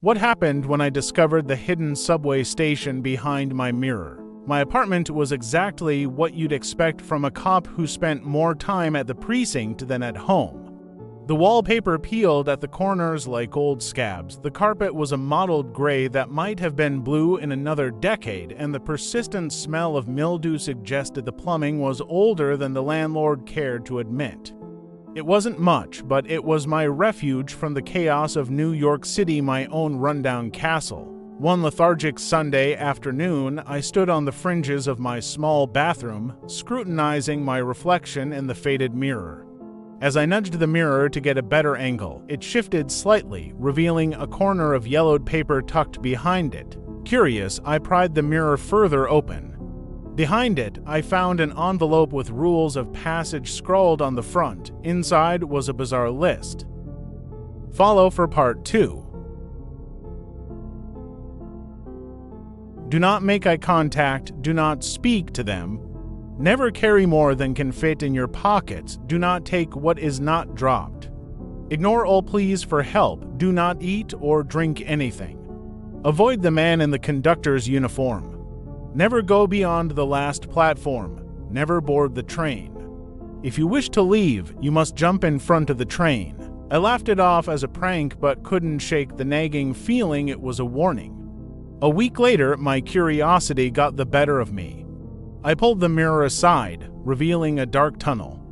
What happened when I discovered the hidden subway station behind my mirror? My apartment was exactly what you'd expect from a cop who spent more time at the precinct than at home. The wallpaper peeled at the corners like old scabs. The carpet was a mottled gray that might have been blue in another decade, and the persistent smell of mildew suggested the plumbing was older than the landlord cared to admit. It wasn't much, but it was my refuge from the chaos of New York City, my own rundown castle. One lethargic Sunday afternoon, I stood on the fringes of my small bathroom, scrutinizing my reflection in the faded mirror. As I nudged the mirror to get a better angle, it shifted slightly, revealing a corner of yellowed paper tucked behind it. Curious, I pried the mirror further open. Behind it, I found an envelope with rules of passage scrawled on the front. Inside was a bizarre list. Follow for Part 2. Do not make eye contact. Do not speak to them. Never carry more than can fit in your pockets. Do not take what is not dropped. Ignore all pleas for help. Do not eat or drink anything. Avoid the man in the conductor's uniform. Never go beyond the last platform. Never board the train. If you wish to leave, you must jump in front of the train. I laughed it off as a prank but couldn't shake the nagging feeling it was a warning. A week later, my curiosity got the better of me. I pulled the mirror aside, revealing a dark tunnel.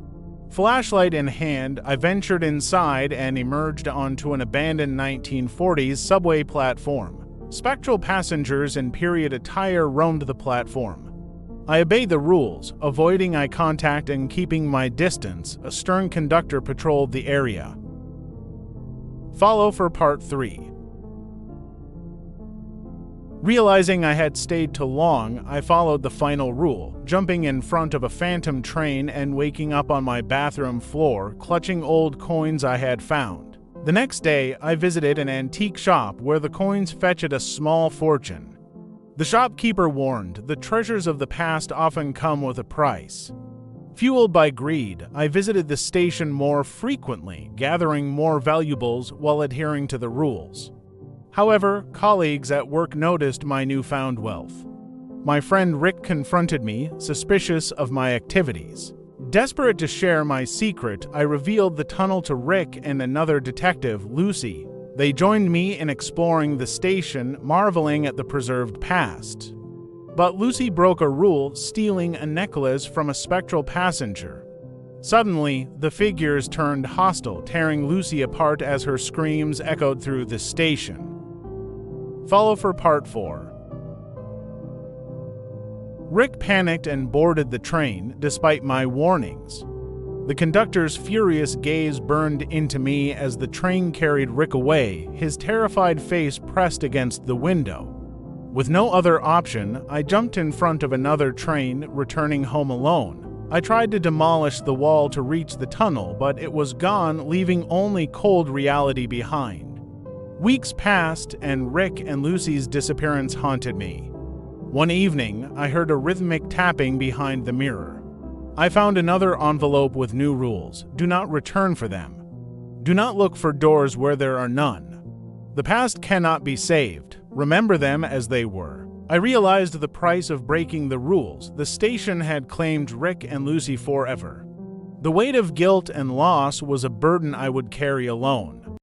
Flashlight in hand, I ventured inside and emerged onto an abandoned 1940s subway platform. Spectral passengers in period attire roamed the platform. I obeyed the rules, avoiding eye contact and keeping my distance. A stern conductor patrolled the area. Follow for Part 3. Realizing I had stayed too long, I followed the final rule, jumping in front of a phantom train and waking up on my bathroom floor, clutching old coins I had found. The next day, I visited an antique shop where the coins fetched a small fortune. The shopkeeper warned, the treasures of the past often come with a price. Fueled by greed, I visited the station more frequently, gathering more valuables while adhering to the rules. However, colleagues at work noticed my newfound wealth. My friend Rick confronted me, suspicious of my activities. Desperate to share my secret, I revealed the tunnel to Rick and another detective, Lucy. They joined me in exploring the station, marveling at the preserved past. But Lucy broke a rule, stealing a necklace from a spectral passenger. Suddenly, the figures turned hostile, tearing Lucy apart as her screams echoed through the station. Follow for Part 4. Rick panicked and boarded the train, despite my warnings. The conductor's furious gaze burned into me as the train carried Rick away, his terrified face pressed against the window. With no other option, I jumped in front of another train, returning home alone. I tried to demolish the wall to reach the tunnel, but it was gone, leaving only cold reality behind. Weeks passed, and Rick and Lucy's disappearance haunted me. One evening, I heard a rhythmic tapping behind the mirror. I found another envelope with new rules. Do not return for them. Do not look for doors where there are none. The past cannot be saved. Remember them as they were. I realized the price of breaking the rules. The station had claimed Rick and Lucy forever. The weight of guilt and loss was a burden I would carry alone.